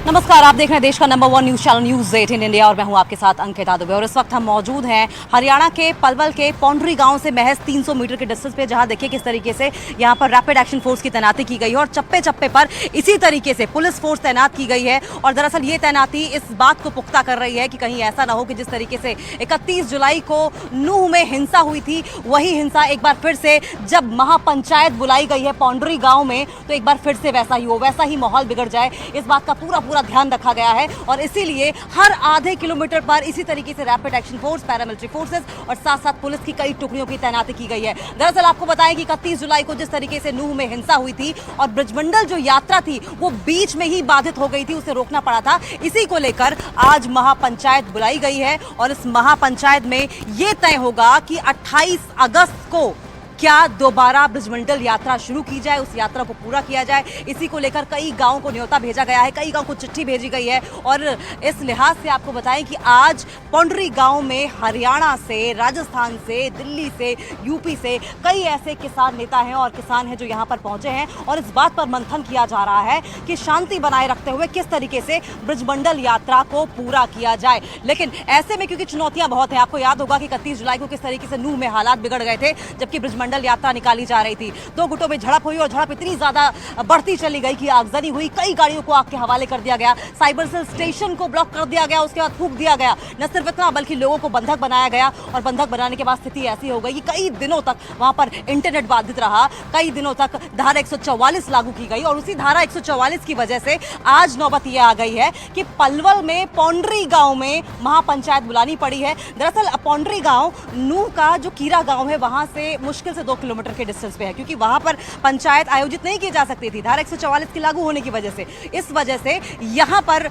नमस्कार, आप देख रहे हैं देश का number 1 news channel news 18 India और मैं हूं आपके साथ अंकिता दुबे। और इस वक्त हम मौजूद हैं हरियाणा के पलवल के पौंडरी गांव से महज 300 मीटर के डिस्टेंस पे, जहां देखिए किस तरीके से यहां पर रैपिड एक्शन फोर्स की तैनाती की गई है और चप्पे चप्पे पर इसी तरीके से पुलिस फोर्स तैनात की गई है। और दरअसल ये तैनाती इस बात को पुख्ता कर रही है कि कहीं ऐसा ना हो कि जिस तरीके से 31 जुलाई को नूह में हिंसा हुई थी, वही हिंसा एक बार फिर से जब महापंचायत बुलाई गई है पौंडरी गांव में, तो एक बार फिर से वैसा ही हो, वैसा ही माहौल बिगड़ जाए। इस बात का पूरा ध्यान रखा गया है और इसीलिए हर आधे किलोमीटर पर इसी तरीके से rapid action force, paramilitary forces और साथ साथ पुलिस की कई टुकड़ियों की तैनाती की गई है। दरअसल आपको बताएं कि 31 जुलाई को जिस तरीके से नूह में हिंसा हुई थी और ब्रजमंडल जो यात्रा थी वो बीच में ही बाधित हो गई थी, उसे रोकना पड़ा था। इसी को लेकर आज महापंचायत बुलाई गई है और इस महापंचायत में यह तय होगा कि 28 अगस्त को क्या दोबारा ब्रजमंडल यात्रा शुरू की जाए, उस यात्रा को पूरा किया जाए। इसी को लेकर कई गांवों को न्योता भेजा गया है, कई गांव को चिट्ठी भेजी गई है। और इस लिहाज से आपको बताएं कि आज पौंडरी गांव में हरियाणा से, राजस्थान से, दिल्ली से, यूपी से कई ऐसे किसान नेता हैं और किसान हैं जो यहां पर पहुंचे हैं और इस बात पर मंथन किया जा रहा है कि शांति बनाए रखते हुए किस तरीके से ब्रजमंडल यात्रा को पूरा किया जाए। लेकिन ऐसे में क्योंकि चुनौतियां बहुत हैं, आपको याद होगा कि 31 जुलाई को किस तरीके से नूह में हालात बिगड़ गए थे जबकि ब्रजमंडल यात्रा निकाली जा रही थी। दो गुटों में झड़प हुई और झड़प इतनी ज्यादा बढ़ती चली गई कि आगजनी हुई, कई गाड़ियों को आग के हवाले कर दिया गया, साइबर सेल स्टेशन को ब्लॉक कर दिया गया, उसके बाद फूंक दिया गया। न सिर्फ इतना बल्कि लोगों को बंधक बनाया गया और बंधक बनाने के बाद स्थिति ऐसी हो गई कि कई दिनों तक वहां पर इंटरनेट बाधित रहा, कई दिनों तक धारा 144 लागू की गई और उसी धारा 144 की वजह से आज नौबत यह आ गई है कि पलवल में पौंडरी गांव में महापंचायत बुलानी पड़ी है। दरअसल पौंडरी गांव नूह का जो कीरा गांव है वहां से मुश्किल से 2 किलोमीटर के डिस्टेंस पे है, क्योंकि वहां पर पंचायत आयोजित नहीं की जा सकती थी धारा 144 की लागू होने की वजह से। इस वजह से यहां पर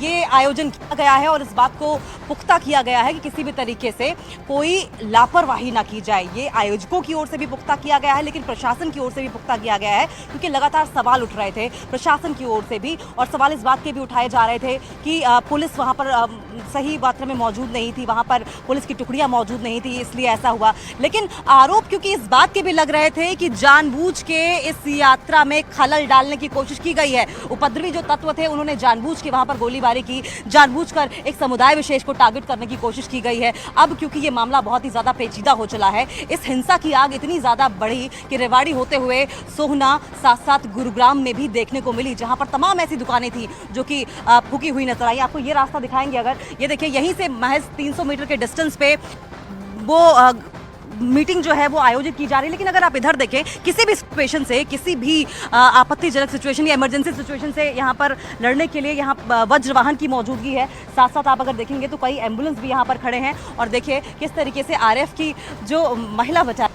ये आयोजन किया गया है और इस बात को पुख्ता किया गया है कि किसी भी तरीके से कोई लापरवाही ना की जाए। ये आयोजकों की ओर से भी पुख्ता किया गया है, लेकिन प्रशासन की ओर से भी पुख्ता किया गया है, क्योंकि लगातार सवाल उठ रहे थे प्रशासन की ओर से भी और सवाल इस बात के भी उठाए जा रहे थे कि पुलिस वहां पर सही मात्रा में मौजूद नहीं थी, वहां पर पुलिस की टुकड़ियां मौजूद नहीं थी, इसलिए ऐसा हुआ। लेकिन आरोप क्योंकि इस बात के भी लग रहे थे कि जानबूझ के इस यात्रा में खलल डालने की कोशिश की गई है। उपद्रवी जो तत्व थे उन्होंने जानबूझ के वहां पर गोलीबारी की, जानबूझकर एक समुदाय विशेष को टारगेट करने की कोशिश की गई है। अब क्योंकि ये मामला बहुत ही ज्यादा पेचीदा हो चला है, इस हिंसा की आग इतनी ज्यादा बढ़ी कि रेवाड़ी होते हुए सोहना, साथ साथ गुरुग्राम में भी देखने को मिली, जहां पर तमाम ऐसी दुकानें थी जो कि फूकी हुई नजर आई। आपको ये रास्ता दिखाएंगे, अगर ये देखिए यहीं से महज 300 मीटर के डिस्टेंस पे वो मीटिंग जो है वो आयोजित की जा रही है। लेकिन अगर आप इधर देखें, किसी भी सिचुएशन से, किसी भी आपत्तिजनक सिचुएशन या इमरजेंसी सिचुएशन से यहाँ पर लड़ने के लिए यहाँ वज्र वाहन की मौजूदगी है। साथ साथ आप अगर देखेंगे तो कई एम्बुलेंस भी यहाँ पर खड़े हैं और देखिए किस तरीके से आरएफ की जो महिला बचा।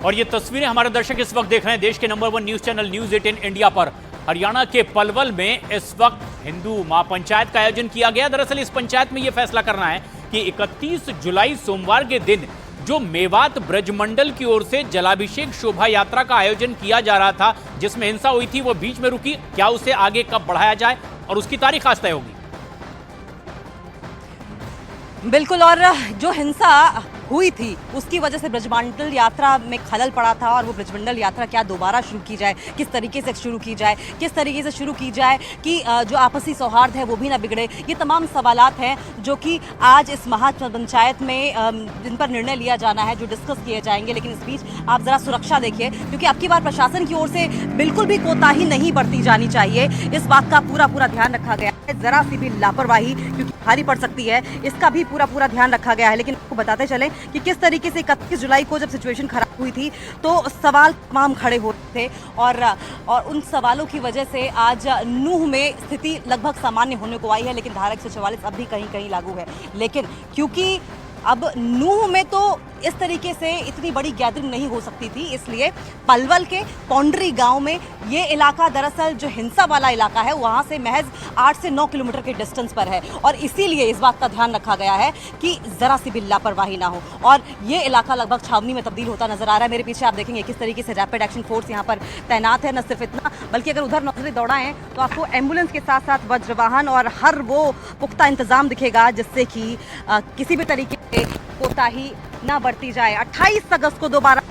और ये तस्वीरें हमारे दर्शक इस वक्त देख रहे हैं देश के number 1 news channel news 18 India पर। हरियाणा के पलवल में इस वक्त हिंदू महापंचायत का आयोजन किया गया। दरअसल इस पंचायत में यह फैसला करना है कि 31 जुलाई सोमवार के दिन जो मेवात ब्रजमंडल की ओर से जलाभिषेक शोभा यात्रा का आयोजन किया जा रहा था, जिसमें हिंसा हुई थी, वो बीच में रुकी, क्या उसे आगे कब बढ़ाया जाए और उसकी तारीख आज तय होगी। बिल्कुल, और जो हिंसा हुई थी उसकी वजह से ब्रजमंडल यात्रा में खलल पड़ा था और वो ब्रजमंडल यात्रा क्या दोबारा शुरू की जाए, किस तरीके से शुरू की जाए, किस तरीके से शुरू की जाए कि जो आपसी सौहार्द है वो भी ना बिगड़े। ये तमाम सवालात हैं जो कि आज इस महापंचायत में जिन पर निर्णय लिया जाना है, जो डिस्कस किए जाएंगे। लेकिन इस बीच आप जरा सुरक्षा देखिए, क्योंकि आपकी बार प्रशासन की ओर से बिल्कुल भी कोताही नहीं बरती जानी चाहिए। इस बात का पूरा ध्यान रखा गया है, जरा सी भी लापरवाही क्योंकि भारी पड़ सकती है, इसका भी पूरा ध्यान रखा गया है। लेकिन आपको बताते चले कि किस तरीके से 31 जुलाई को जब सिचुएशन खराब हुई थी तो सवाल तमाम खड़े होते थे और उन सवालों की वजह से आज नूह में स्थिति लगभग सामान्य होने को आई है। लेकिन धारा 144 अब भी कहीं कहीं लागू है। लेकिन क्योंकि अब नूह में तो इस तरीके से इतनी बड़ी गैदरिंग नहीं हो सकती थी, इसलिए पलवल के पौंडरी गांव में ये इलाका, दरअसल जो हिंसा वाला इलाका है, वहां से महज 8 से 9 किलोमीटर के डिस्टेंस पर है और इसीलिए इस बात का ध्यान रखा गया है कि जरा सी भी लापरवाही ना हो। और ये इलाका लगभग छावनी में तब्दील होता नजर आ रहा है। मेरे पीछे आप देखेंगे किस तरीके से रैपिड एक्शन फोर्स यहाँ पर तैनात है। न सिर्फ इतना बल्कि अगर उधर नजरें दौड़ाएं तो आपको एम्बुलेंस के साथ साथ वज्र वाहन और हर वो पुख्ता इंतजाम दिखेगा जिससे कि किसी भी तरीके से कोताही ना बरती जाए। 28 अगस्त को दोबारा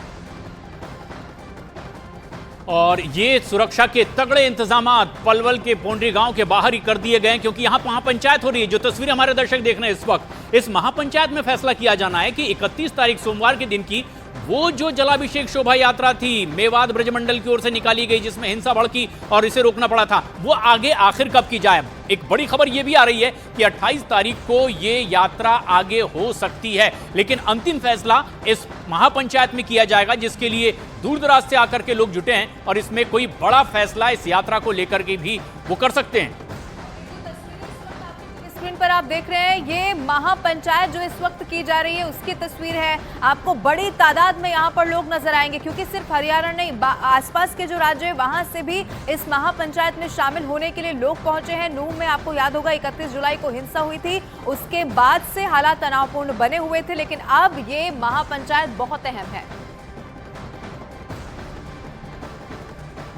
और ये सुरक्षा के तगड़े इंतजामात पलवल के पोंडरी गांव के बाहर ही कर दिए गए हैं, क्योंकि यहां महापंचायत हो रही है। जो तस्वीरें हमारे दर्शक देख रहे हैं इस वक्त, इस महापंचायत में फैसला किया जाना है कि 31 तारीख सोमवार के दिन की वो जो जलाभिषेक शोभा यात्रा थी मेवात ब्रजमंडल की ओर से निकाली गई, जिसमें हिंसा भड़की और इसे रोकना पड़ा था, वो आगे आखिर कब की जाए। एक बड़ी खबर यह भी आ रही है कि 28 तारीख को ये यात्रा आगे हो सकती है, लेकिन अंतिम फैसला इस महापंचायत में किया जाएगा, जिसके लिए दूर दराज से आकर के लोग जुटे हैं और इसमें कोई बड़ा फैसला इस यात्रा को लेकर के भी वो कर सकते हैं। स्क्रीन पर आप देख रहे हैं ये महापंचायत जो इस वक्त की जा रही है उसकी तस्वीर है। आपको बड़ी तादाद में यहाँ पर लोग नजर आएंगे, क्योंकि सिर्फ हरियाणा नहीं, आसपास के जो राज्य है वहां से भी इस महापंचायत में शामिल होने के लिए लोग पहुंचे हैं। नूह में आपको याद होगा 31 जुलाई को हिंसा हुई थी, उसके बाद से हालात तनावपूर्ण बने हुए थे, लेकिन अब ये महापंचायत बहुत अहम है।